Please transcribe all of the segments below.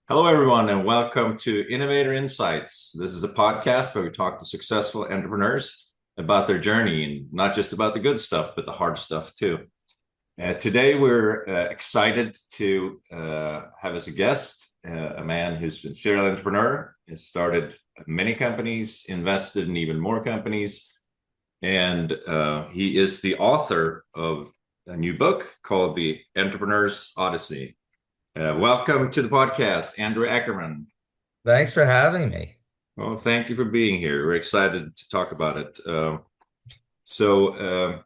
Hello, everyone, and welcome to Innovator Insights. This is a podcast where we talk to successful entrepreneurs about their journey and not just about the good stuff, but the hard stuff too. Today, we're excited to have as a guest a man who's been a serial entrepreneur, has started many companies, invested in even more companies, and he is the author of a new book called The Entrepreneur's Odyssey. Welcome to the podcast, Andrew Ackerman. Thanks for having me. Well, thank you for being here. We're excited to talk about it. So,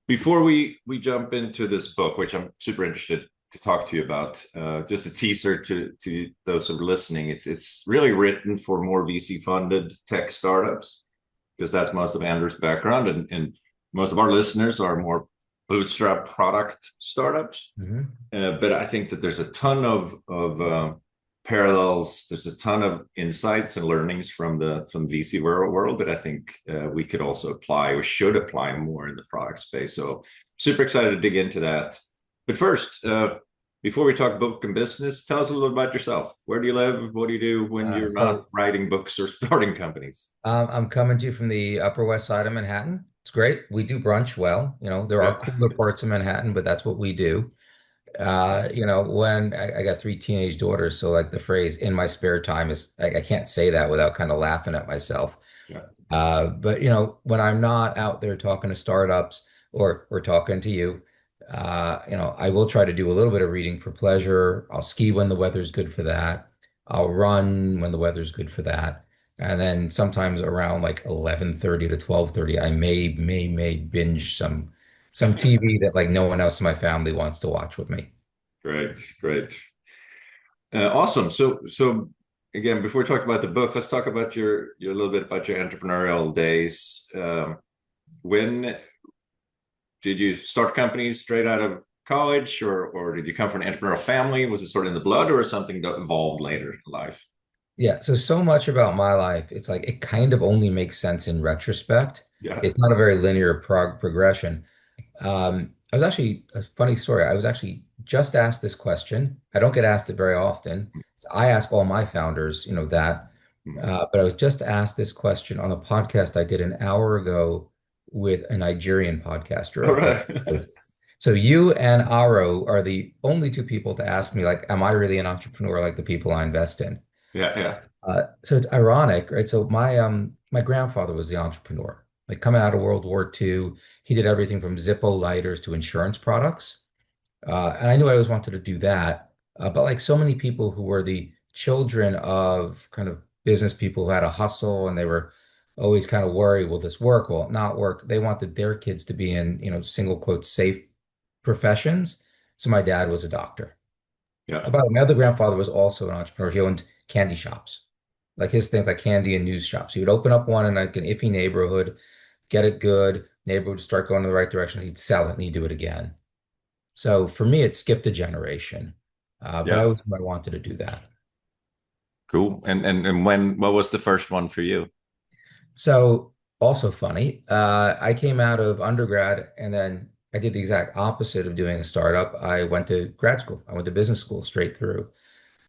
before we jump into this book, which I'm super interested to talk to you about, just a teaser to those who are listening. It's really written for more VC funded tech startups because that's most of Andrew's background, and most of our listeners are more bootstrap product startups. Mhm. But I think that there's a ton of parallels. There's a ton of insights and learnings from VC world that I think we could also apply or should apply more in the product space. So super excited to dig into that. But first, before we talk book and business, tell us a little about yourself. Where do you live? What do you do when Uh, you're not so writing books or starting companies? I'm coming to you from the Upper West Side of Manhattan. It's great. We do brunch well. There are Yeah. cooler parts of Manhattan, but that's what we do. When I got three teenage daughters, so like the phrase "in my spare time" is I can't say that without kind of laughing at myself. Yeah. But when I'm not out there talking to startups or talking to you, I will try to do a little bit of reading for pleasure. I'll ski when the weather's good for that. I'll run when the weather's good for that. And then sometimes around like 11:30 to 12:30, I may binge some TV that like no one else in my family wants to watch with me. Great, great. Awesome. So again, before we talk about the book, let's talk about your a little bit about your entrepreneurial days. When did you start companies straight out of college, or did you come from an entrepreneurial family? Was it sort of in the blood, or something that evolved later in life? Yeah, so much about my life, it's like it kind of only makes sense in retrospect. Yeah. It's not a very linear progression. I was actually a funny story. I was actually just asked this question. I don't get asked it very often. I ask all my founders, that. Hmm. But I was just asked this question on a podcast I did an hour ago with a Nigerian All podcaster of right. hosts. So you and Aro are the only two people to ask me, like, am I really an entrepreneur like the people I invest in? Yeah, yeah. So it's ironic, right? So my grandfather was the entrepreneur. Like coming out of World War II, he did everything from Zippo lighters to insurance products. And I knew I always wanted to do that. But like so many people who were the children of kind of business people who had a hustle and they were always kind of worried, will this work? Will it not work? They wanted their kids to be in, single quote, safe professions. So my dad was a doctor. Yeah. About my other grandfather was also an entrepreneur. He owned candy shops, like his things like candy and news shops. He would open up one in like an iffy neighborhood, get it good, neighborhood would start going in the right direction. He'd sell it and he'd do it again. So for me, it skipped a generation, but I Yeah. always knew I wanted to do that. Cool. And what was the first one for you? So also funny, I came out of undergrad and then I did the exact opposite of doing a startup. I went to grad school. I went to business school straight through.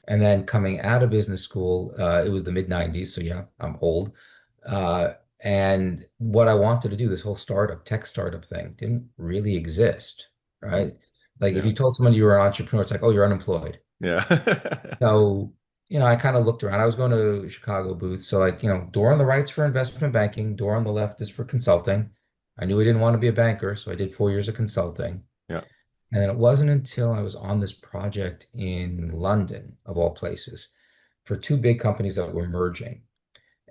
And then coming out of business school, it was the mid 90s. So yeah, I'm old. And what I wanted to do, this whole tech startup thing, didn't really exist, Hmm. right? Like if Yeah. you told someone you were an entrepreneur, it's like, oh, you're unemployed. Yeah. So, I kind of looked around. I was going to Chicago booths. So like, door on the right's for investment banking, door on the left is for consulting. I knew I didn't want to be a banker, so I did 4 years of consulting. Yeah. And then it wasn't until I was on this project in London, of all places, for two big companies that were merging.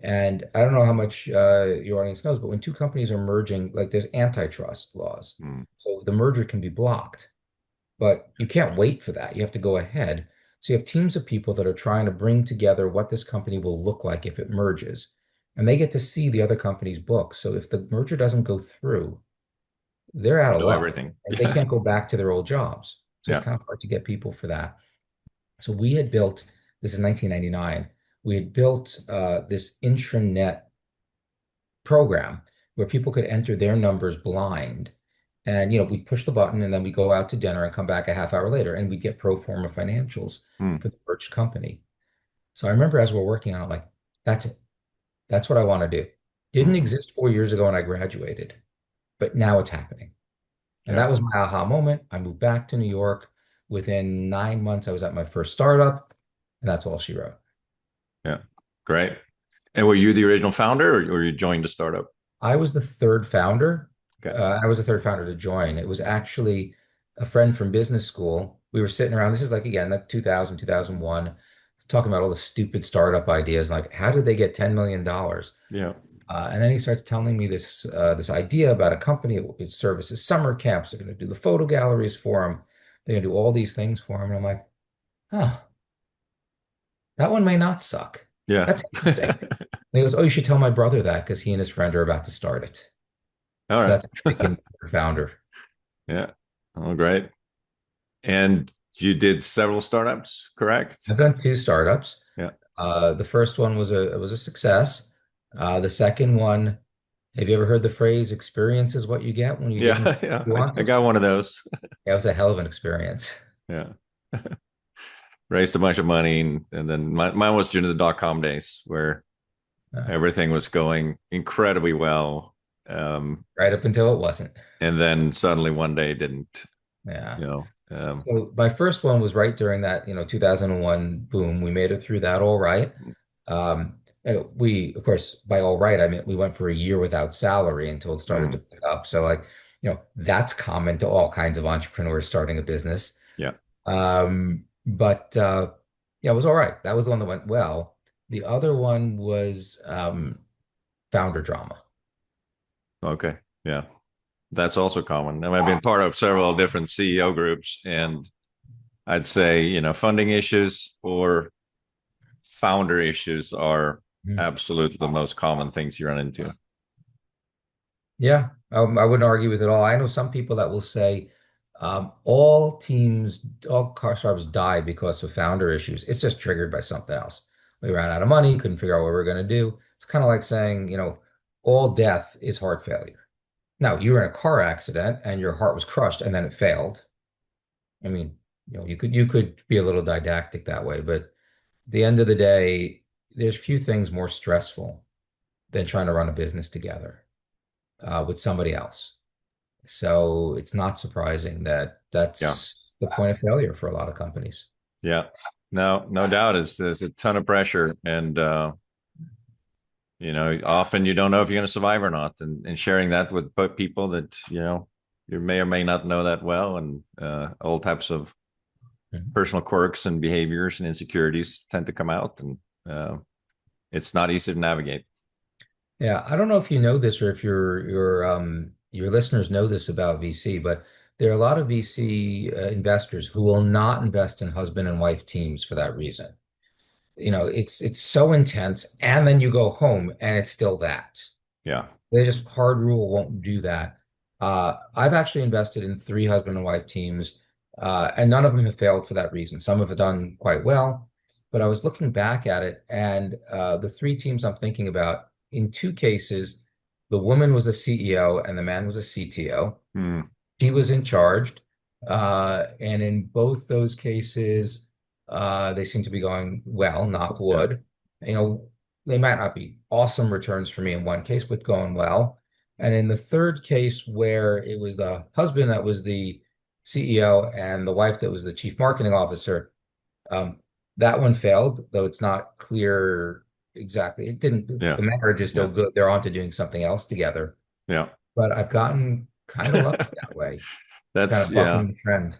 And I don't know how much your audience knows, but when two companies are merging, like there's antitrust laws. Hmm. So the merger can be blocked, but you can't wait for that. You have to go ahead. So you have teams of people that are trying to bring together what this company will look like if it merges. And they get to see the other company's books. So if the merger doesn't go through, they're out of Know luck. everything. They Yeah. can't go back to their old jobs. So it's Yeah. kind of hard to get people for that. So we had built, this is 1999, we had built this intranet program where people could enter their numbers blind. And, we'd push the button and then we go out to dinner and come back a half hour later and we'd get pro forma financials Hmm. for the merged company. So I remember as we're working on it, like, that's it. That's what I want to do. Didn't Hmm. exist 4 years ago when I graduated, but now it's happening. And Yeah. that was my aha moment. I moved back to New York. Within 9 months, I was at my first startup, and that's all she wrote. Yeah. Great. And were you the original founder, or you joined a startup? I was the third founder. Okay. I was the third founder to join. It was actually a friend from business school. We were sitting around, this is like, again, like 2000, 2001, talking about all the stupid startup ideas, like how did they get $10 million? Yeah. And then he starts telling me this idea about a company that services summer camps. They're going to do the photo galleries for him. They're going to do all these things for him. And I'm like, huh, that one may not suck. Yeah. That's interesting. And he goes, oh, you should tell my brother that because he and his friend are about to start it. All So right. that's how I became the founder. Yeah. Oh, great. And you did several startups, correct? I've done two startups. Yeah. The first one was a success. The second one, have you ever heard the phrase "experience is what you get when you give them Yeah. Yeah. you want I it"? got one of those. Yeah, it was a hell of an experience. Yeah. Raised a bunch of money. And then mine was during the dot-com days where Uh, everything was going incredibly well. right up until it wasn't. And then suddenly one day it didn't, Yeah. you know. So my first one was right during that, 2001 boom. We made it through that all right. We, of course, by all right, I mean we went for a year without salary until it started to Mm, pick up. So like, that's common to all kinds of entrepreneurs starting a business. yeah. But yeah, it was all right. That was the one that went well. The other one was founder drama. Okay. Yeah. That's also common. I've been part of several different CEO groups, and I'd say, funding issues or founder issues are Mm. absolutely the most common things you run into. Yeah, I wouldn't argue with it all. I know some people that will say all teams, all car startups die because of founder issues. It's just triggered by something else. We ran out of money, couldn't figure out what we were going to do. It's kind of like saying, all death is heart failure. Now, you were in a car accident and your heart was crushed and then it failed. I mean, you could be a little didactic that way, but at the end of the day, there's few things more stressful than trying to run a business together with somebody else. So it's not surprising that Yeah. that's the point of failure for a lot of companies. Yeah. No, no doubt is there's a ton of pressure, and often you don't know if you're going to survive or not, and sharing that with people that you may or may not know that well, and all types of Mhm. personal quirks and behaviors and insecurities tend to come out, and uh, it's not easy to navigate. Yeah, I don't know if you know this or if your listeners know this about VC, but there are a lot of VC investors who will not invest in husband and wife teams for that reason. It's so intense, and then you go home and it's still that. Yeah. They just hard rule won't do that. I've actually invested in three husband and wife teams, and none of them have failed for that reason. Some have done quite well, but I was looking back at it, and the three teams I'm thinking about, in two cases, the woman was a CEO and the man was a CTO. Mm, She was in charge. And in both those cases, they seem to be going well, knock yeah. wood. You know, they might not be awesome returns for me in one case, but going well. And in the third case, where it was the husband that was the CEO and the wife that was the chief marketing officer, um, that one failed, though it's not clear exactly. It didn't, Yeah. the marriage is still Yeah. good. They're on to doing something else together. Yeah. But I've gotten kind of lucky that way, kind That's, of yeah. bucking the trend.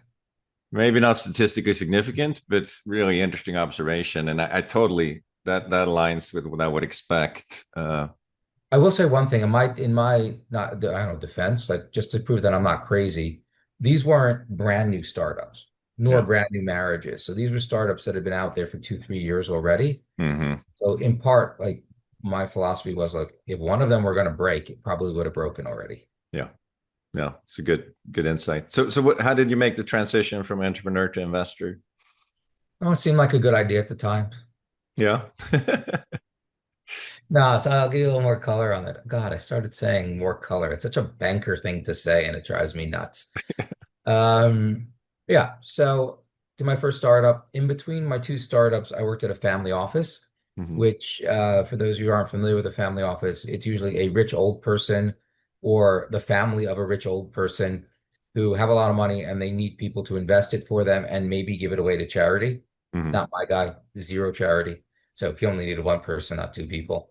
Maybe not statistically significant, but really interesting observation. And I totally that aligns with what I would expect. I will say one thing in my not I don't know defense, like just to prove that I'm not crazy. These weren't brand new startups, nor Yeah. brand new marriages. So these were startups that had been out there for 2, 3 years already. Hmm. So in part, like my philosophy was like, if one of them were going to break, it probably would have broken already. Yeah. Yeah. It's a good insight. So how did you make the transition from entrepreneur to investor? Oh, it seemed like a good idea at the time. Yeah. No, so I'll give you a little more color on it. God, I started saying more color. It's such a banker thing to say, and it drives me nuts. Um, yeah. So did my first startup. In between my two startups, I worked at a family office, Hmm. which, for those of you who aren't familiar with a family office, it's usually a rich old person or the family of a rich old person who have a lot of money and they need people to invest it for them and maybe give it away to charity. Hmm. Not my guy, zero charity. So he only needed one person, not two people.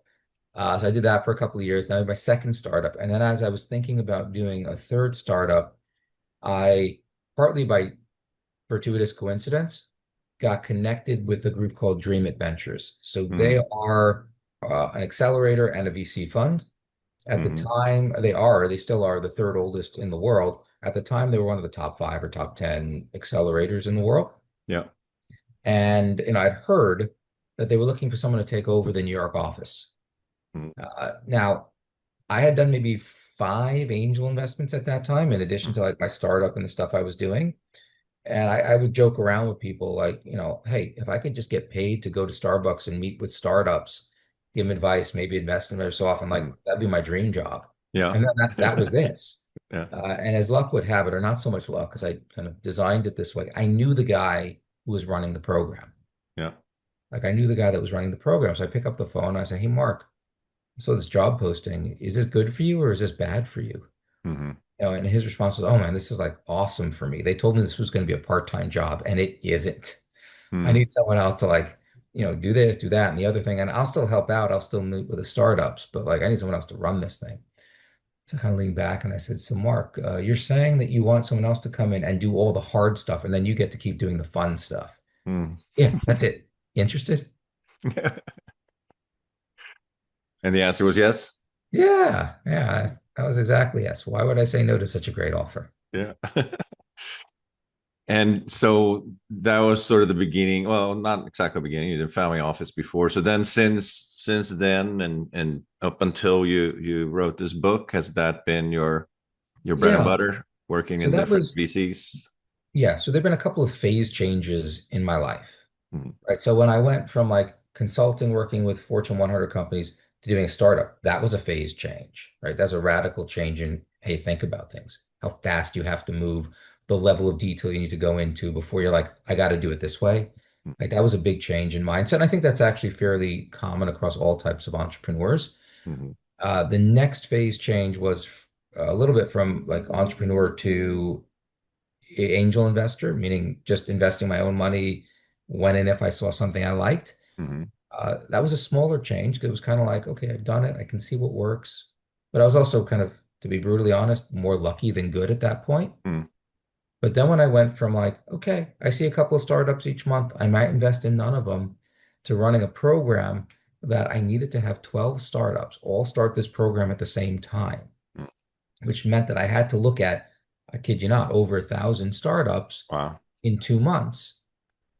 So I did that for a couple of years. Then I had my second startup. And then as I was thinking about doing a third startup, I partly by fortuitous coincidence, got connected with a group called Dreamit Ventures. So they Hmm. are an accelerator and a VC fund. At the Hmm. time, they still are the third oldest in the world. At the time, they were one of the top five or top 10 accelerators in the world. Yeah. And, I'd heard that they were looking for someone to take over the New York office. Hmm. Now, I had done maybe five angel investments at that time, in addition to like my startup and the stuff I was doing. And I would joke around with people like, hey, if I could just get paid to go to Starbucks and meet with startups, give them advice, maybe invest in them every so often, like Hmm. that'd be my dream job. Yeah. And then that was this. Yeah. And as luck would have it, or not so much luck, because I kind of designed it this way, I knew the guy who was running the program. Yeah. Like I knew the guy that was running the program. So I pick up the phone and I say, hey, Mark, so this job posting, is this good for you or is this bad for you? Hmm. And his response was, "Oh man, this is like awesome for me. They told me this was going to be a part-time job, and it isn't. I Hmm. need someone else to like, do this, do that, and the other thing. And I'll still help out. I'll still meet with the startups, but like, I need someone else to run this thing." So I kind of leaned back and I said, "So Mark, you're saying that you want someone else to come in and do all the hard stuff, and then you get to keep doing the fun stuff?" Hmm. Yeah, that's it. You interested? And the answer was yes. Yeah, yeah. That was exactly yes. Why would I say no to such a great offer? Yeah. And so that was sort of the beginning. Well, not exactly the beginning. You did family office before. So then since then and up until you wrote this book, has that been your bread and Yeah. butter, working So in that different was VCs? Yeah, so there've been a couple of phase changes in my life, Mhm. right? So when I went from like consulting, working with Fortune 100 companies to doing a startup, that was a phase change, right? That's a radical change in how you think about things, how fast you have to move, the level of detail you need to go into before you're like, I got to do it this way. Like that was a big change in mindset. And I think that's actually fairly common across all types of entrepreneurs. Mhm. The next phase change was a little bit from like entrepreneur to angel investor, meaning just investing my own money when and if I saw something I liked. Mhm. That was a smaller change because it was kind of like, okay, I've done it. I can see what works. But I was also kind of, to be brutally honest, more lucky than good at that point. Mhm. But then when I went from like, okay, I see a couple of startups each month, I might invest in none of them, to running a program that I needed to have 12 startups all start this program at the same time, Mhm. which meant that I had to look at, I kid you not, over 1,000 startups Wow. in 2 months.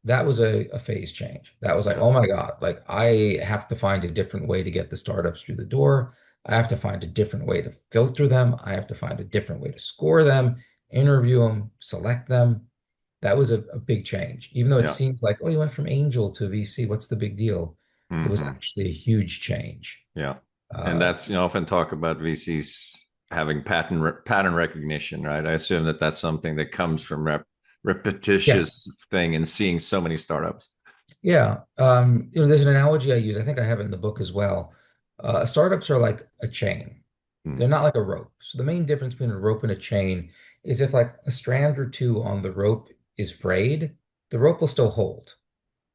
That was a phase change. That was like, Yeah. oh my God, like I have to find a different way to get the startups through the door. I have to find a different way to filter them. I have to find a different way to score them, interview them, select them. That was a big change. Even though it Yeah. seemed like, oh, you went from angel to VC, what's the big deal? It was Hmm. actually a huge change. Yeah. And Uh, that's, often talk about VCs having pattern recognition, right? I assume that that's something that comes from repetitious yes. thing and seeing so many startups. Yeah. There's an analogy I use. I think I have it in the book as well. Startups are like a chain. Mm. They're not like a rope. So the main difference between a rope and a chain is if like a strand or two on the rope is frayed, the rope will still hold.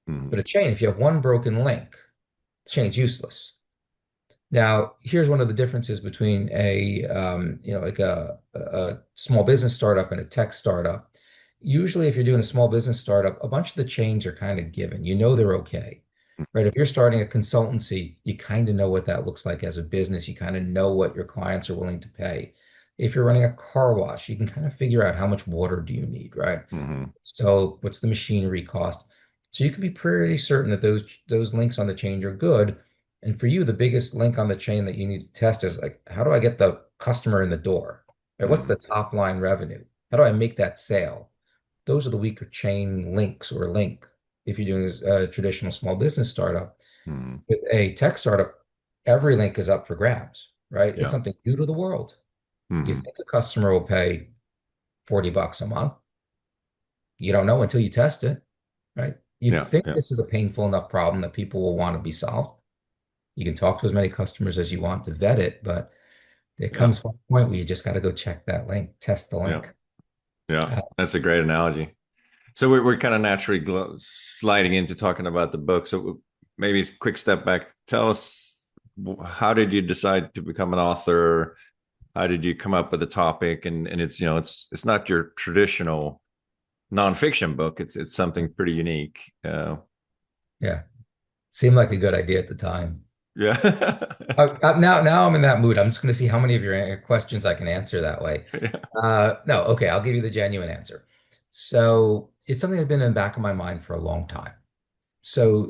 But Mm. a chain, if you have one broken link, the chain's useless. Now, here's one of the differences between like a small business startup and a tech startup. Usually, if you're doing a small business startup, a bunch of the chains are kind of given. You know they're okay, right? If you're starting a consultancy, you kind of know what that looks like as a business. You kind of know what your clients are willing to pay. If you're running a car wash, you can kind of figure out how much water do you need, right? Hmm. So what's the machinery cost? So you can be pretty certain that those links on the chain are good. And for you, the biggest link on the chain that you need to test is like, how do I get the customer in the door? Right? What's Hmm. the top line revenue? How do I make that sale? Those are the weaker chain links or link if you're doing a traditional small business startup. Hmm. With a tech startup, every link is up for grabs, right? It's Yeah. something new to the world. You Hmm. think a customer will pay $40 a month. You don't know until you test it. right? You Yeah. think Yeah. this is a painful enough problem that people will want to be solved. You can talk to as many customers as you want to vet it, but there Yeah. comes a point where you just got to go check that link, test the Yeah. link. Yeah. Uh, That's a great analogy. So we're kind of naturally sliding into talking about the book. So maybe a quick step back. Tell us, how did you decide to become an author? How did you come up with the topic? And it's, it's not your traditional nonfiction book. It's something pretty unique. yeah, seemed like a good idea at the time. Yeah. Now I'm in that mood. I'm just going to see how many of your questions I can answer that way. Yeah. No, okay, I'll give you the genuine answer. So it's something that's been in the back of my mind for a long time. So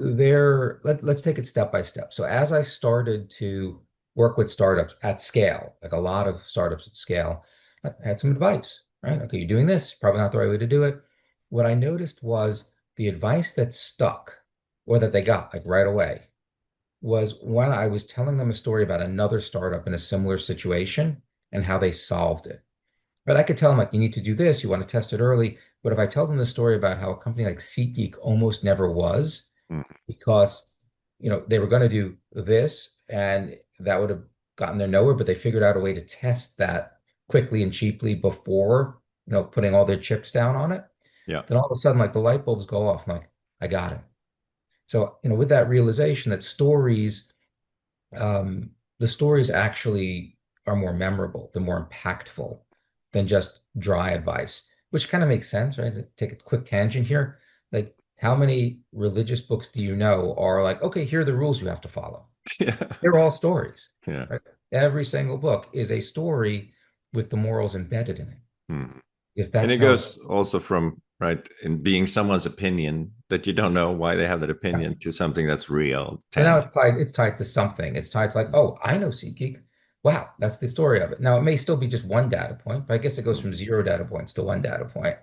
let's take it step by step. So as I started to work with startups at scale, like a lot of startups at scale, I had some advice, right? Okay, you're doing this, probably not the right way to do it. What I noticed was the advice that stuck or that they got like right away was when I was telling them a story about another startup in a similar situation and how they solved it. But I could tell them like, you need to do this, you want to test it early. But if I tell them the story about how a company like SeatGeek almost never was, Mm. because they were going to do this and that would have gotten there nowhere, but they figured out a way to test that quickly and cheaply before putting all their chips down on it. Yeah. Then all of a sudden, like the light bulbs go off. I'm like, I got it. So with that realization that um, the stories actually are more memorable, they're more impactful than just dry advice, which kind of makes sense, right? To take a quick tangent here. Like, how many religious books do you know are like, okay, here are the rules you have to follow? Yeah. They're all stories, Yeah. right? Every single book is a story with the morals embedded in it, Mm. because And that's it how. goes also from, right, in being someone's opinion that you don't know why they have that opinion to something that's real, So now tangible. it's tied to something. It's tied to like, oh, I know SeatGeek. Wow, that's the story of it. Now it may still be just one data point, but I guess it goes from zero data points to one data point.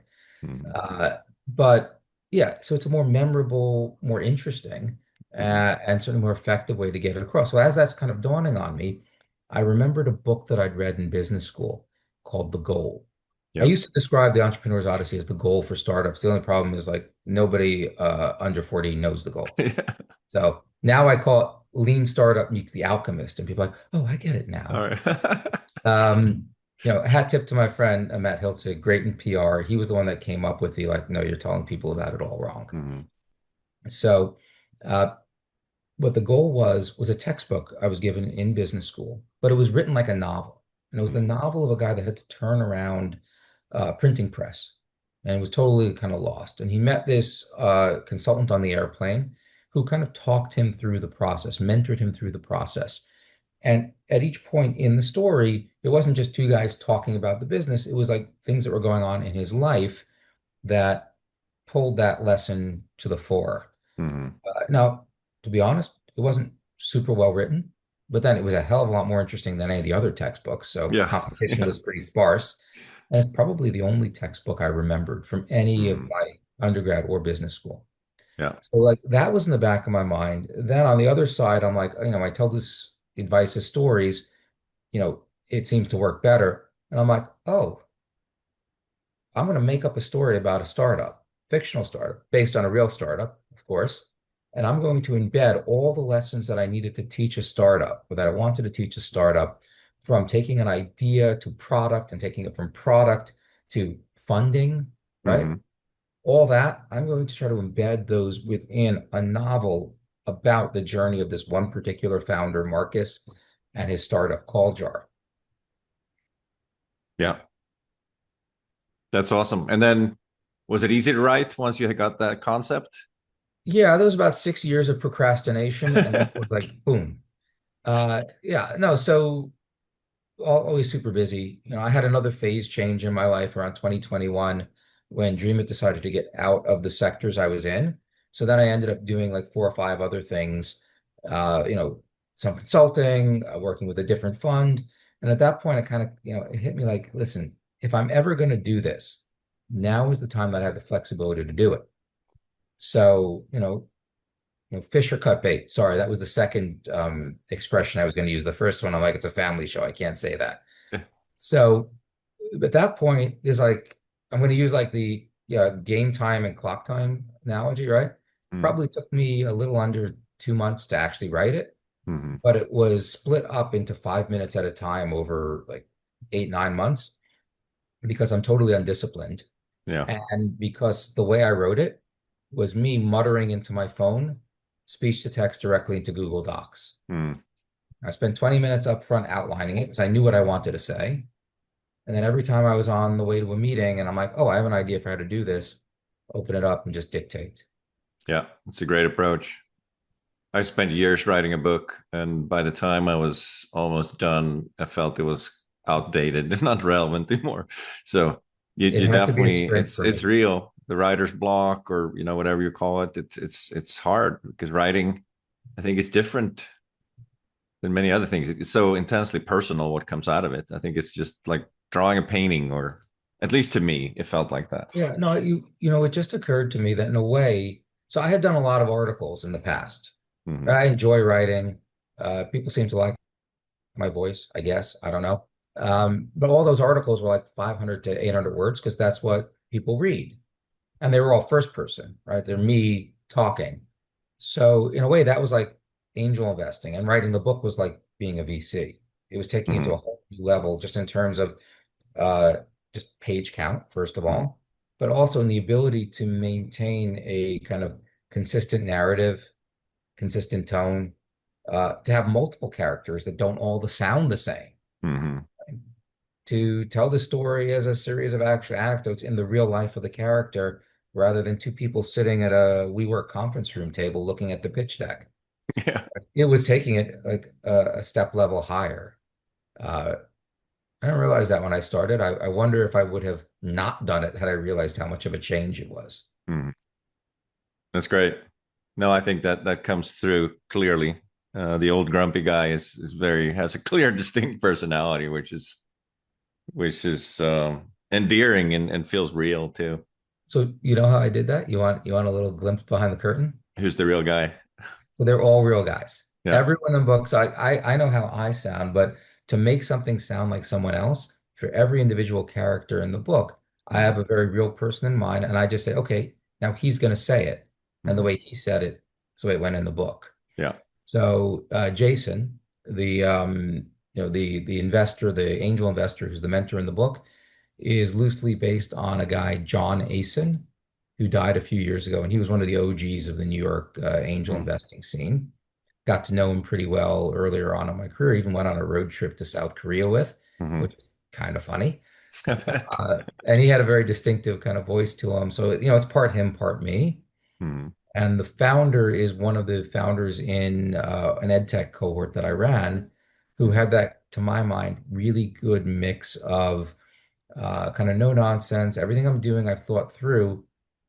Mm. But yeah, so it's a more memorable, more interesting, Mm. and certainly more effective way to get it across. So as that's kind of dawning on me, I remembered a book that I'd read in business school called The Goal. I Yep. used to describe the Entrepreneur's Odyssey as the goal for startups. The only problem is like nobody under 40 knows the goal. Yeah. So now I call it Lean Startup Meets The Alchemist, and people are like, oh, I get it All now. right. Um, hat tip to my friend Matt Hiltzig, great in PR. He was the one that came up with the like, no, you're telling people about it all wrong. Mhm. So, uh, what the goal was a textbook I was given in business school, but it was written like a novel, and it was the Mhm. novel of a guy that had to turn around a printing press, and was totally kind of lost. And he met this consultant on the airplane who kind of talked him through the process, mentored him through the process. And at each point in the story, it wasn't just two guys talking about the business. It was like things that were going on in his life that pulled that lesson to the fore. Mhm. Now, to be honest, it wasn't super well written, but then it was a hell of a lot more interesting than any of the other textbooks. So Yeah. competition Yeah. was pretty sparse. And it's probably the only textbook I remembered from any of Mhm. my undergrad or business school. Yeah. So like that was in the back of my mind. Then on the other side, I'm like, I tell this advice as stories, it seems to work better. And I'm like, oh, I'm going to make up a story about a startup, fictional startup, based on a real startup, of course. And I'm going to embed all the lessons that I needed to teach a startup, or that I wanted to teach a startup, from taking an idea to product and taking it from product to funding, right? Mhm. All that, I'm going to try to embed those within a novel about the journey of this one particular founder, Marcus, and his startup, Call Jar. Yeah. That's awesome. And then was it easy to write once you had got that concept? Yeah, there was about 6 years of procrastination, and then it was like, boom. Yeah, no, so always super busy. I had another phase change in my life around 2021 when Dreamit decided to get out of the sectors I was in. So then I ended up doing like four or five other things, uh, you know, some consulting, working with a different fund. And at that point, I kind of, it hit me like, listen, if I'm ever going to do this, now is the time that I have the flexibility to do it. So, fish or cut bait. Sorry, that was the second expression I was going to use. The first one, I'm like, it's a family show. I can't say that. So at that point is like, I'm going to use like the yeah, game time and clock time analogy, right? Mm, Probably took me a little under 2 months to actually write it, hmm. but it was split up into 5 minutes at a time over like 8, 9 months because I'm totally undisciplined. Yeah. And because the way I wrote it was me muttering into my phone, speech to text directly into Google Docs. Mm. I spent 20 minutes up front outlining it because I knew what I wanted to say. And then every time I was on the way to a meeting and I'm like, oh, I have an idea for how to do this, open it up and just dictate. Yeah. It's a great approach. I spent years writing a book, and by the time I was almost done, I felt it was outdated and not relevant anymore. So It you had to be a definitely, sprint for it's me. real. The writer's block, or whatever you call it, it's hard because writing, I think, is different than many other things. It's so intensely personal what comes out of it. I think it's just like drawing a painting, or at least to me, it felt like that. Yeah, no, it just occurred to me that in a way, so I had done a lot of articles in the past. And Hmm. I enjoy writing. People seem to like my voice, I guess. I don't know. But all those articles were like 500 to 800 words because that's what people read. And they were all first person, right? They're me talking. So in a way, that was like angel investing, and writing the book was like being a VC. It was taking it to a Hmm. whole new level just in terms of uh, just page count, first of Hmm. all, but also in the ability to maintain a kind of consistent narrative, consistent tone, to have multiple characters that don't all sound the same, Hmm. to tell the story as a series of actual anecdotes in the real life of the character rather than two people sitting at a WeWork conference room table looking at the pitch deck. Yeah. It was taking it like a step level higher. Uh, I didn't realize that when I started. I wonder if I would have not done it had I realized how much of a change it was. Hmm. That's great. No, I think that that comes through clearly. The old grumpy guy is very has a clear, distinct personality, which is endearing and feels real too. So you know how I did that? You want a little glimpse behind the curtain? Who's the real guy? So they're all real guys. Yeah. Everyone in books, I know how I sound, but to make something sound like someone else, for every individual character in the book, I Hmm. have a very real person in mind, and I just say, okay, now he's going to say it, and the Hmm. way he said it, so it went in the book. Yeah. So Jason, the investor, the angel investor who's the mentor in the book, is loosely based on a guy, John Asen, who died a few years ago, and he was one of the OGs of the New York angel Hmm. investing scene. Got to know him pretty well earlier on in my career. Even went on a road trip to South Korea with, Hmm. which is kind of funny. I bet. And he had a very distinctive kind of voice to him. So, it's part him, part me. Hmm. And the founder is one of the founders in an ed tech cohort that I ran, who Hmm. had that, to my mind, really good mix of kind of no nonsense. Everything I'm doing, I've thought through.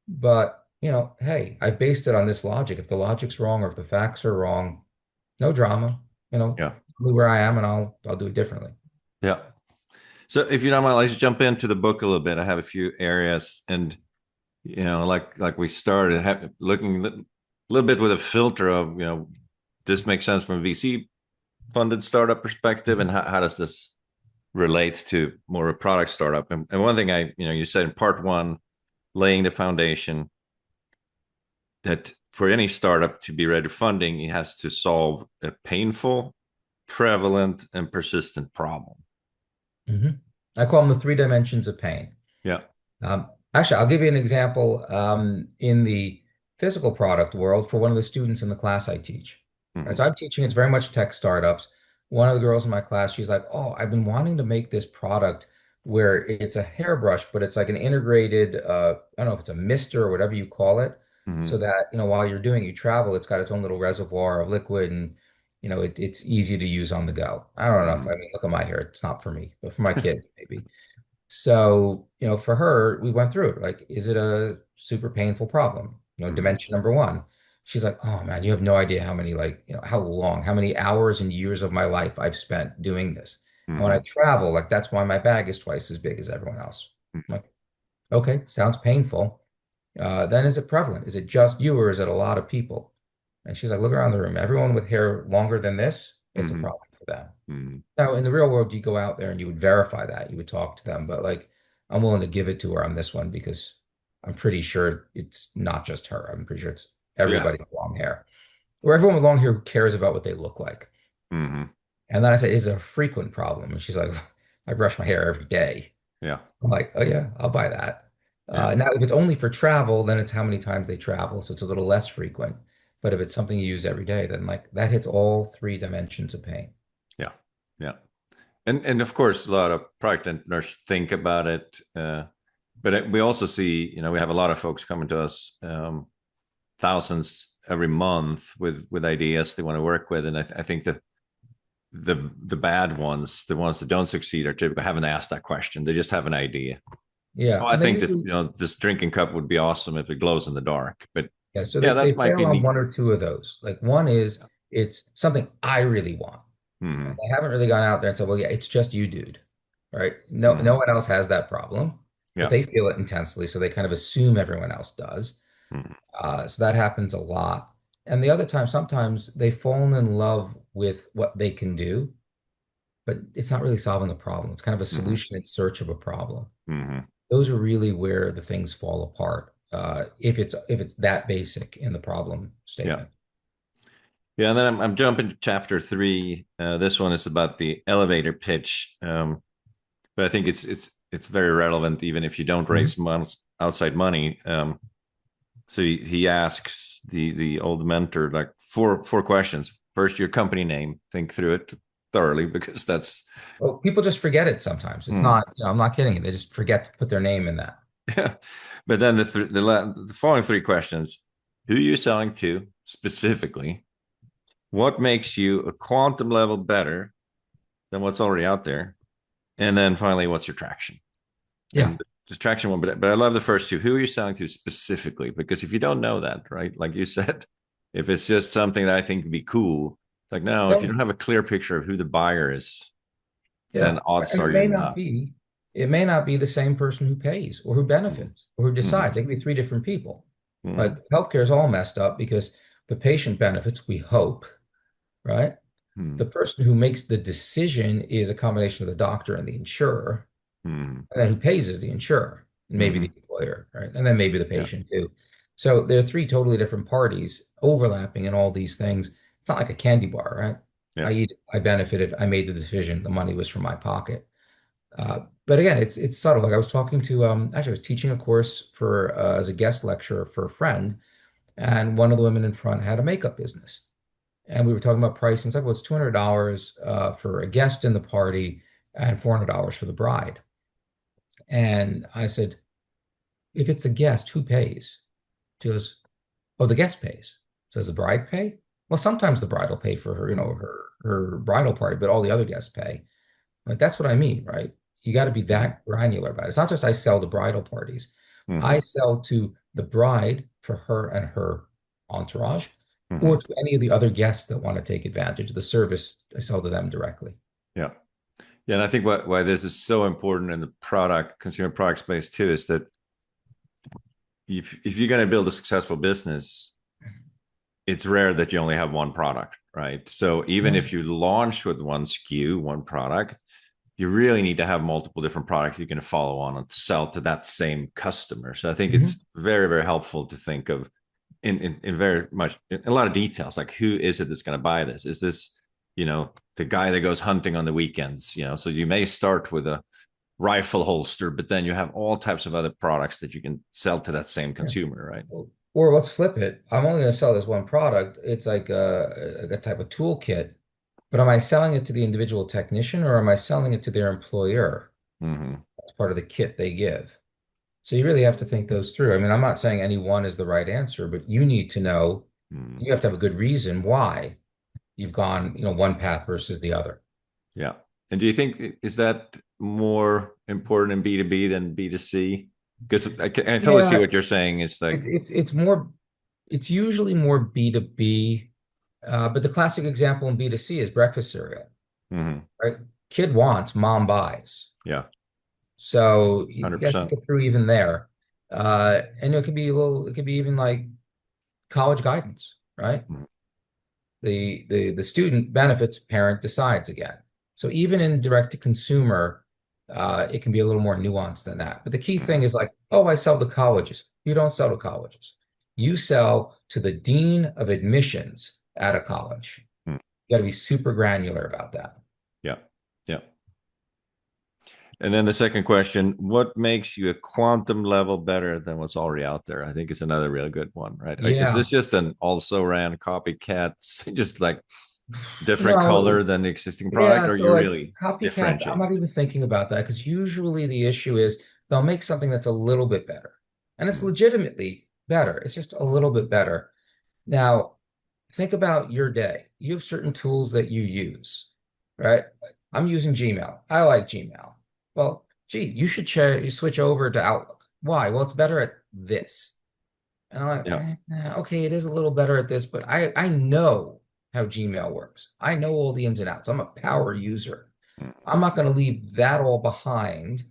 But, hey, I've based it on this logic. If the logic's wrong or if the facts are wrong, no drama. Yeah. Tell me where I am and I'll do it differently. Yeah. So if you don't mind, let's jump into the book a little bit. I have a few areas, and like we started looking a little bit with a filter of this makes sense from a VC funded startup perspective, and how does this relate to more a product startup? And one thing you said in part one, laying the foundation that for any startup to be ready for funding, it has to solve a painful, prevalent, and persistent problem. hmm I call them the three dimensions of pain. Yeah. Actually, I'll give you an example in the physical product world for one of the students in the class I teach. Right, Hmm. so I'm teaching, it's very much tech startups. One of the girls in my class, she's like, oh, I've been wanting to make this product where it's a hairbrush, but it's like an integrated, I don't know if it's a mister or whatever you call it, so Hmm. that, while you're doing, you travel, it's got its own little reservoir of liquid and, it's easy to use on the go. I don't know if, Hmm. I mean, look at my hair, it's not for me, but for my kids, maybe. So, for her, we went through it. Like, is it a super painful problem? Hmm. Dimension number one. She's like, oh man, you have no idea how many, like, how long, how many hours and years of my life I've spent doing this. And when I Hmm. travel, like, that's why my bag is twice as big as everyone else. I'm like, okay, sounds painful. Then is it prevalent? Is it just you or is it a lot of people? And she's like, look around the room. Everyone with hair longer than this, it's a Hmm. problem for them. Hmm. Now, in the real world, you go out there and you would verify that. You would talk to them, but like, I'm willing to give it to her on this one because I'm pretty sure it's not just her. I'm pretty sure it's Yeah. everybody with long hair, or everyone with long hair who cares about what they look like. Hmm. And then I say, is it a frequent problem? And she's like, I brush my hair every day. Yeah. I'm like, oh yeah, I'll buy that. Yeah. Now, if it's only for travel, then it's how many times they travel, so it's a little less frequent. But if it's something you use every day, then like that hits all three dimensions of pain. Yeah. Yeah. And of course, a lot of product entrepreneurs think about it. We also see, we have a lot of folks coming to us, thousands every month with ideas they want to work with. And I think the bad ones, the ones that don't succeed, are typically haven't asked that question. They just have an idea. Yeah, Oh, I and they think that, usually this drinking cup would be awesome if it glows in the dark. But yeah, so yeah, they that might fail be on neat. one or two of those. Like one is it's something I really want. And Hmm. they haven't really gone out there and said, well, yeah, it's just you, dude. Right? No Hmm. one else has that problem, but Yeah. they feel it intensely, so they kind of assume everyone else does. Hmm. So that happens a lot. And the other time, sometimes they've fallen in love with what they can do, but it's not really solving a problem. It's kind of a Hmm. solution in search of a problem. Hmm. Those are really where the things fall apart. If it's that basic in the problem Yeah. statement. Yeah, and then I'm jumping to chapter three. This one is about the elevator pitch, but I think it's very relevant even if you don't Mhm. raise outside money. So he asks the old mentor like four questions. First, your company name. Think through it thoroughly because that's Well, people just forget it sometimes. It's hmm. not, I'm not kidding you. They just forget to put their name in that. Yeah. But then the following three questions: who are you selling to specifically? What makes you a quantum level better than what's already out there? And then finally, what's your traction? Yeah. And the traction one, but I love the first two. Who are you selling to specifically? Because if you don't know that, right, like you said, if it's just something that I think would be cool, like no, if you Yeah. don't have a clear picture of who the buyer is, then Yeah. odds And are you're not. it may not be the same person who pays or who Mm-hmm. benefits or who Mm-hmm. decides. It could be three different people. Like Mm-hmm. healthcare is all messed up because the patient benefits, we hope, right? The person who makes the decision is a combination of the doctor and the insurer. Mm-hmm. And then who pays is the insurer, and maybe Mm-hmm. the employer, right? And then maybe the Yeah. patient too. So there are three totally different parties overlapping in all these things. It's not like a candy bar, right? Yeah. I eat it, I benefited, I made the decision, the money was from my pocket. But again, it's subtle. Like I was talking to actually I was teaching a course for as a guest lecturer for a friend, and one of the women in front had a makeup business. And we were talking about pricing. It's like, well, it's $200 for a guest in the party and $400 for the bride. And I said, if it's a guest, who pays? She goes, oh, the guest pays. So does the bride pay? Well, sometimes the bride will pay for her, her bridal party, but all the other guests pay. Like that's what I mean, right? You got to be Mm-hmm. that granular about it. It's not just I sell to bridal parties. Mm-hmm. I sell to the bride for her and her entourage, Mm-hmm. or to any of the other guests that want to take advantage of the service. I sell to them directly. Yeah. Yeah. And I think why this is so important in the consumer product space too, is that if you're going to build a successful business, it's rare that you only have one product, right? So even Yeah. if you launch with one SKU, one product, you really need to have multiple different products you're going to follow on and to sell to that same customer. So I think Mhm. it's very, very helpful to think of in very much in a lot of details, like who is it that's going to buy this? Is this, the guy that goes hunting on the weekends? So you may start with a rifle holster, but then you have all types of other products that you can sell to that same Yeah. consumer, right? Or let's flip it. I'm only going to sell this one product. It's like a type of toolkit, but am I selling it to the individual technician or am I selling it to their employer? Mm-hmm. That's part of the kit they give. So you really have to think those through. I mean, I'm not saying any one is the right answer, but you need to know, Mm-hmm. you have to have a good reason why you've gone, one path versus the other. Yeah. And do you think is that more important in B2B than B2C? Because I totally see Yeah, what you're saying. Is like, it's usually more B2B, but the classic example in B2C is breakfast cereal, mm-hmm. right? Kid wants, mom buys. Yeah, So you got to think 100%. it through even there. And it could be even like college guidance, right? Mm-hmm. The student benefits, parent decides again. So even in direct to consumer, It can be a little more nuanced than that. But the key thing is like, oh, I sell to colleges. You don't sell to colleges. You sell to the dean of admissions at a college. Mm. You got to be super granular about that. Yeah. Yeah. And then the second question, what makes you a quantum level better than what's already out there? I think it's another really good one, right? Is Yeah. this just an also ran copycat, just like different No, color than the existing product, yeah. or So you like really copycat, I'm differentiate? not even thinking about that because usually the issue is they'll make something that's a little bit better. And it's Mm. legitimately better. It's just a little bit better. Now, think about your day. You have certain tools that you use, right? I'm using Gmail. I like Gmail. Well, gee, you should you switch over to Outlook. Why? Well, it's better at this. And I'm like, Yeah. okay, it is a little better at this, but I know how Gmail works. I know all the ins and outs. I'm a power user. Mm. I'm not going to leave that all behind,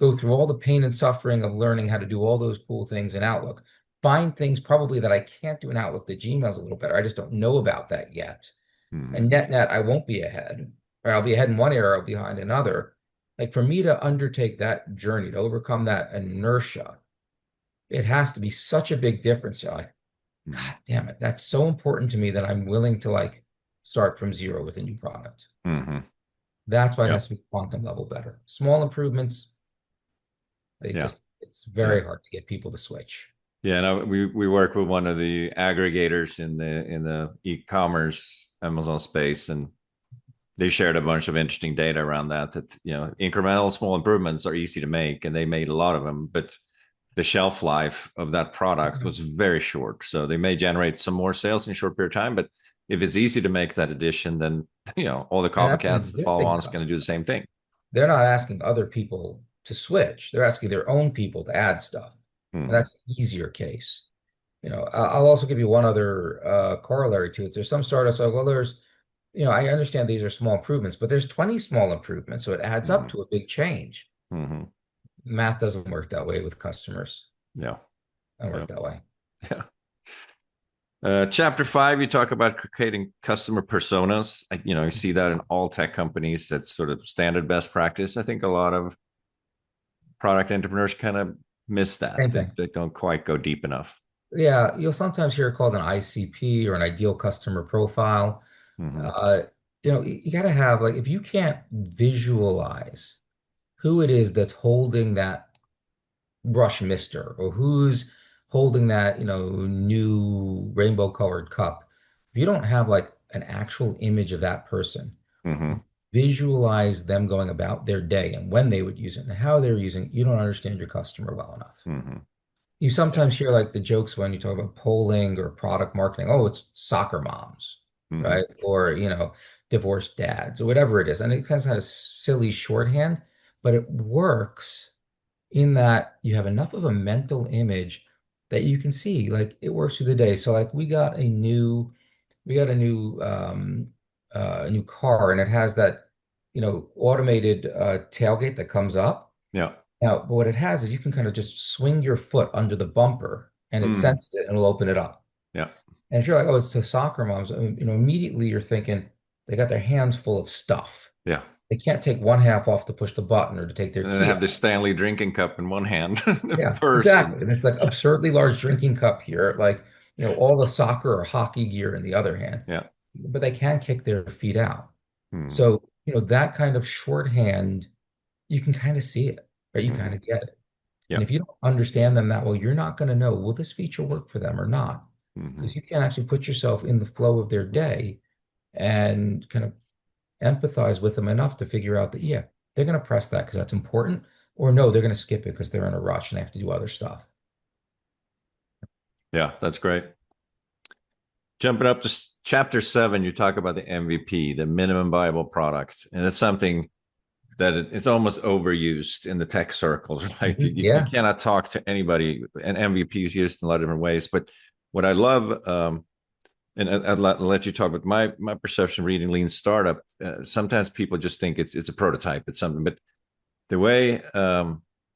go through all the pain and suffering of learning how to do all those cool things in Outlook, find things probably that I can't do in Outlook that Gmail's a little better. I just don't know about that yet. Mm. And net, I won't be ahead, or I'll be ahead in one area, I'll be behind another. Like for me to undertake that journey, to overcome that inertia, it has to be such a big difference. You're like, Mm. God damn it, that's so important to me that I'm willing to like start from zero with a new product. Mm-hmm. That's why it Yeah. has to be quantum level better. Small improvements, Yeah. it's Yeah. very hard to get people to switch. Yeah, no, we work with one of the aggregators in the e-commerce Amazon space, and they shared a bunch of interesting data around that incremental small improvements are easy to make, and they made a lot of them, but the shelf life of that product was very short. So they may generate some more sales in a short period of time, but if it's easy to make that addition, then all the And that's an copycats, the existing follow-ons, going to customer. do the same thing. They're not asking other people to switch. They're asking their own people to add stuff. And Mm-hmm. that's an easier case. I'll also give you one other corollary to it. There's some startups like, well, I understand these are small improvements, but there's 20 small improvements, so it adds up Mm-hmm. to a big change. Mm-hmm. Math doesn't work that way with customers. Yeah. It doesn't Yeah. work that way. Yeah. Chapter 5, you talk about creating customer personas. You see that in all tech companies. That's sort of standard best practice. I think a lot of product entrepreneurs kind of miss that. Same They, thing. they don't quite go deep enough. Yeah, you'll sometimes hear it called an ICP or an ideal customer profile. Mm-hmm. Uh, you got to have like if you can't visualize who it is that's holding that brush mister or who's holding that, new rainbow colored cup. If you don't have like an actual image of that person, Mm-hmm. visualize them going about their day and when they would use it and how they're using it, you don't understand your customer well enough. Mm-hmm. You Yeah. sometimes hear like the jokes when you talk about polling or product marketing. Oh, it's soccer moms, Mm-hmm. right? Or, divorced dads or whatever it is. And it kind of has a silly shorthand, but it works in that you have enough of a mental image that you can see like it works through the day. So like we got a new car and it has that, automated tailgate that comes up. Yeah. Now, but what it has is you can kind of just swing your foot under the bumper and it Mm. senses it and it'll open it up. Yeah. And if you're like, oh, it's to soccer moms, I mean, immediately you're thinking they got their hands full of stuff. Yeah. They can't take one half off to push the button or to take their And then they key have this out. Stanley drinking cup in one hand, Yeah, purse, and exactly. And it's like absurdly large drinking cup here, like, all the soccer or hockey gear in the other hand, yeah. but they can kick their feet out. Mm-hmm. So, that kind of shorthand, you can kind of see it, right? You Mm-hmm. kind of get it. Yeah. And if you don't understand them that well, you're not going to know, will this feature work for them or not? Mm-hmm. Because you can't actually put yourself in the flow of their day and kind of empathize with them enough to figure out that, yeah, they're going to press that because that's important, or no, they're going to skip it because they're in a rush and they have to do other stuff. Yeah, that's great. Jumping up to chapter 7, you talk about the MVP, the minimum viable product, and it's something that it's almost overused in the tech circles, right? Mhm. You Yeah. cannot talk to anybody, and MVP is used in a lot of different ways. But what I love, and I'd let you talk, but my perception reading Lean Startup, sometimes people just think it's a prototype, it's something, but the way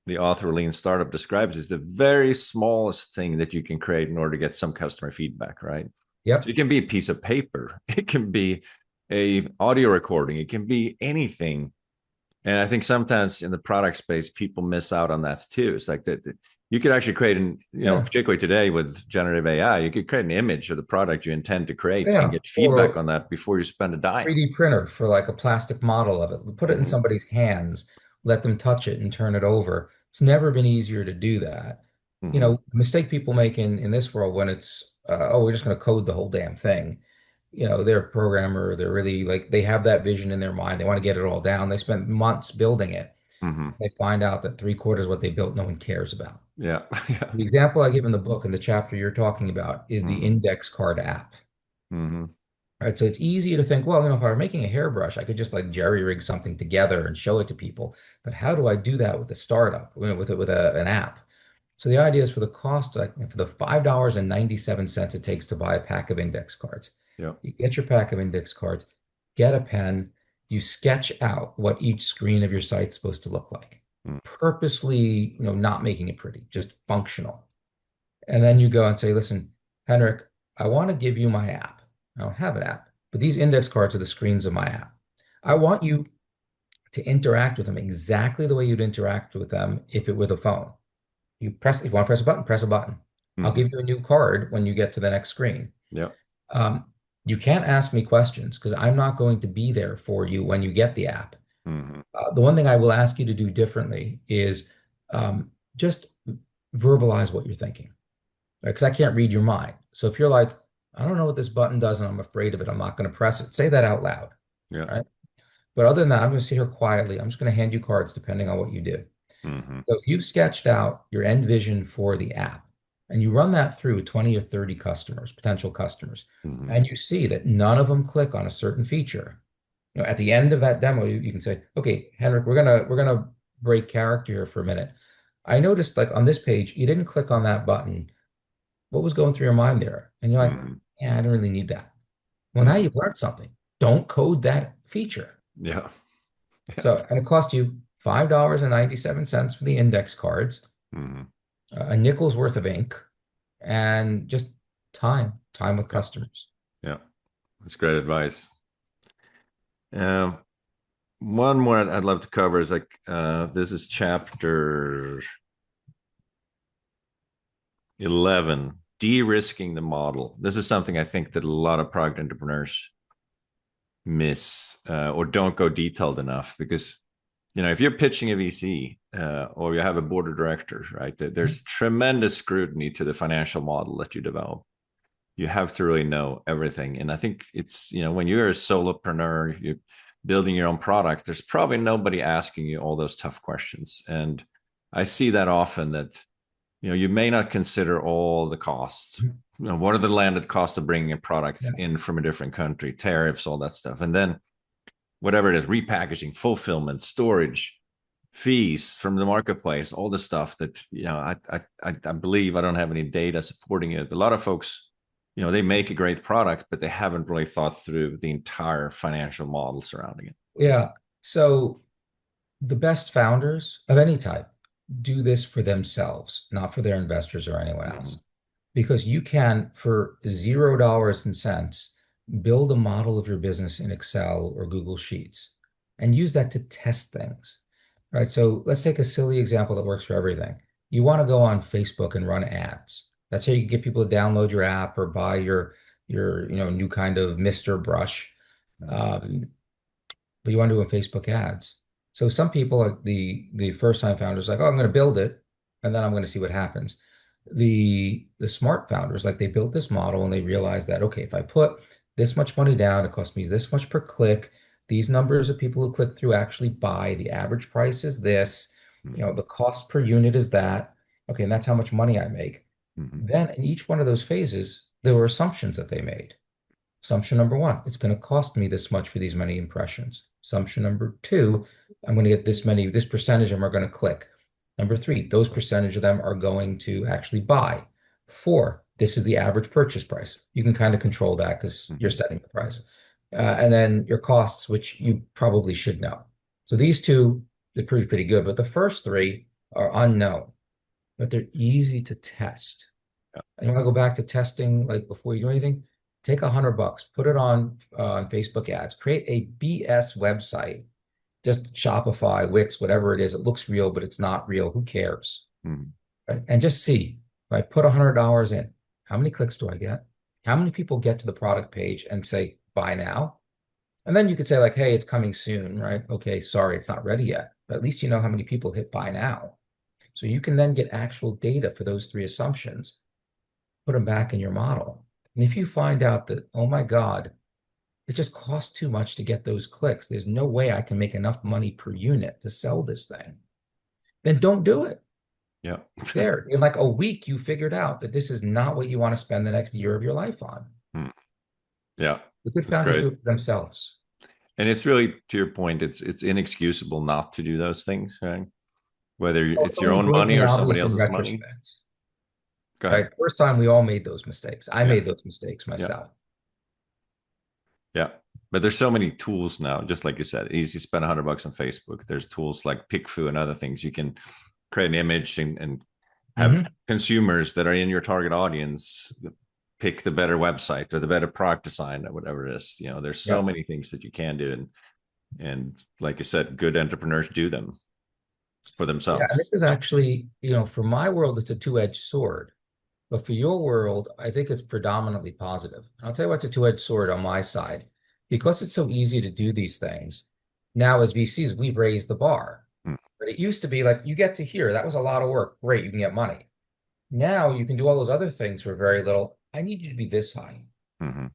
the author of Lean Startup describes is the very smallest thing that you can create in order to get some customer feedback, right? So it Yep. can be a piece of paper, it can be a audio recording, it can be anything And I think sometimes in the product space, people miss out on that too. It's like that you could actually create an, Yeah, particularly today with generative AI, you could create an image of the product you intend to create and yeah. get feedback Or on that before you spend a dime. 3D printer for like a plastic model of it. Put it in Hmm. somebody's hands, let them touch it and turn it over. It's never been easier to do that. Hmm. The mistake people make in this world when it's, oh, we're just going to code the whole damn thing. They're a programmer. They're really like, they have that vision in their mind. They want to get it all down. They spent months building it. Hmm. They find out that three-quarters of what they built, no one cares about. Yeah. Yeah. The example I give in the book, in the chapter you're talking about, is the Hmm. index card app. Hmm. Right. So it's easy to think, well, if I were making a hairbrush, I could just like jerry rig something together and show it to people. But how do I do that with a startup, with an app? So the idea is for the cost, like for the $5.97 it takes to buy a pack of index cards, Yeah. you get your pack of index cards, get a pen, you sketch out what each screen of your site's supposed to look like, Mm. purposely, not making it pretty, just functional. And then you go and say, listen, Henrik, I want to give you my app. I don't have an app, but these index cards are the screens of my app. I want you to interact with them exactly the way you'd interact with them if it were the phone. If you want to press a button, press a button. I'll Hmm. give you a new card when you get to the next screen. Yeah. Um, you can't ask me questions because I'm not going to be there for you when you get the app. Hmm. The one thing I will ask you to do differently is just verbalize what you're thinking, right? Because I can't read your mind. So if you're like, I don't know what this button does and I'm afraid of it, I'm not going to press it, say that out loud, Yeah. right? But other than that, I'm going to sit here quietly. I'm just going to hand you cards depending on what you do. Hmm. So if you've sketched out your end vision for the app and you run that through 20 or 30 customers, potential customers, Hmm. and you see that none of them click on a certain feature, at the end of that demo, you can say, okay, Henrik, we're gonna break character here for a minute. I noticed like on this page, you didn't click on that button. What was going through your mind there? And you're like, Hmm. yeah, I don't really need that. Well, now Hmm. you've learned something. Don't code that feature. Yeah. Yeah. So, and it cost you $5.97 for the index cards, Hmm. a nickel's worth of ink, and just time with Yeah. customers. Yeah. That's great advice. Um, One more I'd love to cover is like this is chapter 11, de-risking the model. This is something I think that a lot of product entrepreneurs miss or don't go detailed enough because if you're pitching a VC or you have a board of directors, right, there's tremendous scrutiny to the financial model that you develop. You have to really know everything. And I think it's, when you're a solopreneur, you're building your own product, there's probably nobody asking you all those tough questions. And I see that often that, you may not consider all the costs. What are the landed costs of bringing a product Yeah. in from a different country, tariffs, all that stuff. And then whatever it is, repackaging, fulfillment, storage, fees from the marketplace, all the stuff that I believe I don't have any data supporting it. A lot of folks, they make a great product, but they haven't really thought through the entire financial model surrounding it. Yeah. So the best founders of any type do this for themselves, not for their investors or anyone Mm-hmm. else. Because you can, for $0 and cents, build a model of your business in Excel or Google Sheets and use that to test things. Right. So let's take a silly example that works for everything. You want to go on Facebook and run ads. That's how you get people to download your app or buy your new kind of Mr. Brush. Um, but you want to do a Facebook ads. So some people, like the first time founders, like, oh, I'm going to build it, and then I'm going to see what happens. The smart founders, like they built this model and they realized that okay, if I put this much money down, it costs me this much per click. These numbers of people who click through actually buy. The average price is this. Mm-hmm. The cost per unit is that. Okay, and that's how much money I make. Mm-hmm. Then in each one of those phases, there were assumptions that they made. Assumption number one, it's going to cost me this much for these many impressions. Assumption number two, I'm going to get this percentage of them are going to click. Number three, those percentage of them are going to actually buy. Four, this is the average purchase price. You can kind of control that because you're Mm-hmm. setting the price. And then your costs, which you probably should know. So these two, they're pretty good, but the first three are unknown, but they're easy to test. Yeah. And you want to go back to testing, like before you do anything, take $100, put it on Facebook ads, create a BS website just Shopify, Wix, whatever it is. It looks real, but it's not real. Who cares? Mm. Right? And just see, if I put $100 in, how many clicks do I get? How many people get to the product page and say, buy now? And then you could say like, hey, it's coming soon, right? Okay, sorry, it's not ready yet. But at least you know how many people hit buy now. So you can then get actual data for those three assumptions, put them back in your model. And if you find out that, oh my God, it just costs too much to get those clicks, there's no way I can make enough money per unit to sell this thing, then don't do it. Yeah. There, in like a week, you figured out that this is not what you want to spend the next year of your life on. Mm. Yeah. The good That's founders do great. it for themselves. And it's really, to your point, it's inexcusable not to do those things, right? Whether Oh, it's it's your only own money blatantly or somebody obvious in else's money. retrospect, Go ahead. right? First time we all made those mistakes. I Yeah. made those mistakes Yeah. myself. Yeah. But there's so many tools now, just like you said, easy to spend $100 on Facebook. There's tools like PickFu and other things. You can create an image and have Hmm. consumers that are in your target audience pick the better website or the better product design or whatever it is. There's so Yeah. many things that you can do. And like you said, good entrepreneurs do them for Yeah. And this themselves. is actually, for my world, it's a two-edged sword. But for your world, I think it's predominantly positive. I'll tell you what's a two-edged sword on my side. Because it's so easy to do these things, now as VCs, we've raised the bar. Mm. But it used to be like, you get to here, that was a lot of work. Great, you can get money. Now you can do all those other things for very little. I need you to be this high, Mm-hmm.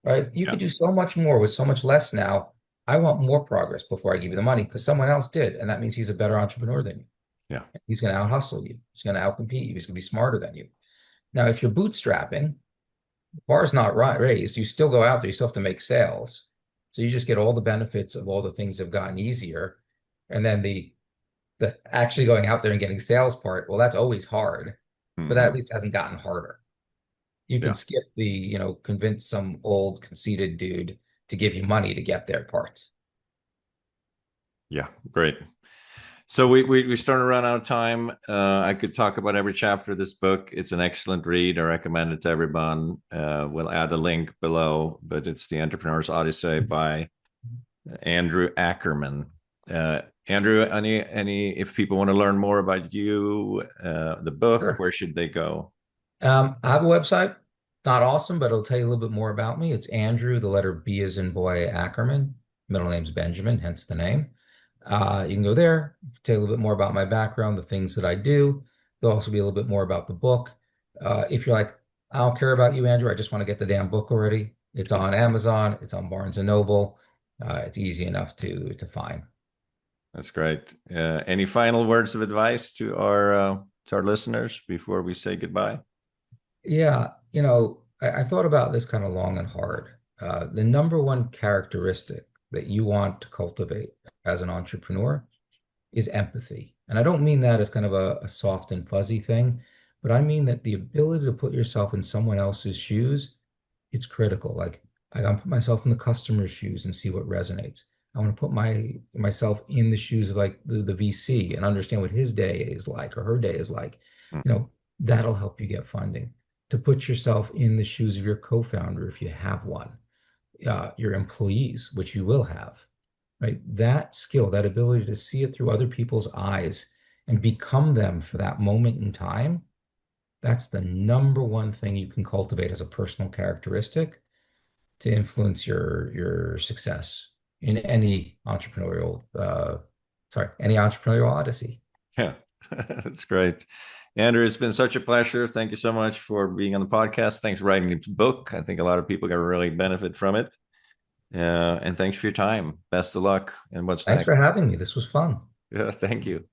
right? You Yeah. could do so much more with so much less now. I want more progress before I give you the money because someone else did. And that means he's a better entrepreneur than you. Yeah. He's going to out hustle you. He's going to outcompete you. He's going to be smarter than you. Now, if you're bootstrapping, the bar's not raised. You still go out there. You still have to make sales. So you just get all the benefits of all the things that have gotten easier. And then the actually going out there and getting sales part, well, that's always hard, but that Mm-hmm. at least hasn't gotten harder. You can Yeah. skip the, convince some old conceited dude to give you money to get their part. Yeah. Great. So we starting to run out of time. I could talk about every chapter of this book. It's an excellent read. I recommend it to everyone. We'll add a link below, but it's The Entrepreneur's Odyssey by Andrew Ackerman. Andrew, any if people want to learn more about you, the book, Sure. where should they go? I have a website. Not awesome, but it'll tell you a little bit more about me. It's Andrew, the letter B as in boy, Ackerman. Middle name's Benjamin, hence the name. You can go there, tell you a little bit more about my background, the things that I do. There'll also be a little bit more about the book. If you're like, I don't care about you, Andrew, I just want to get the damn book already. It's on Amazon, it's on Barnes and Noble. It's easy enough to find. That's great. Any final words of advice to our listeners before we say goodbye? Yeah, I thought about this kind of long and hard. The number one characteristic that you want to cultivate as an entrepreneur is empathy. And I don't mean that as kind of a soft and fuzzy thing, but I mean that the ability to put yourself in someone else's shoes, it's critical. Like I gotta put myself in the customer's shoes and see what resonates. I want to put myself in the shoes of like the VC and understand what his day is like or her day is like. Mm. That'll help you get funding. To put yourself in the shoes of your co-founder if you have one, your employees, which you will have, right? That skill, that ability to see it through other people's eyes and become them for that moment in time, that's the number one thing you can cultivate as a personal characteristic to influence your success in any entrepreneurial odyssey. Yeah, that's great. Andrew, it's been such a pleasure. Thank you so much for being on the podcast. Thanks for writing the book. I think a lot of people are going to really benefit from it. And thanks for your time. Best of luck. And what's Thanks next? for having me. This was fun. Yeah, thank you.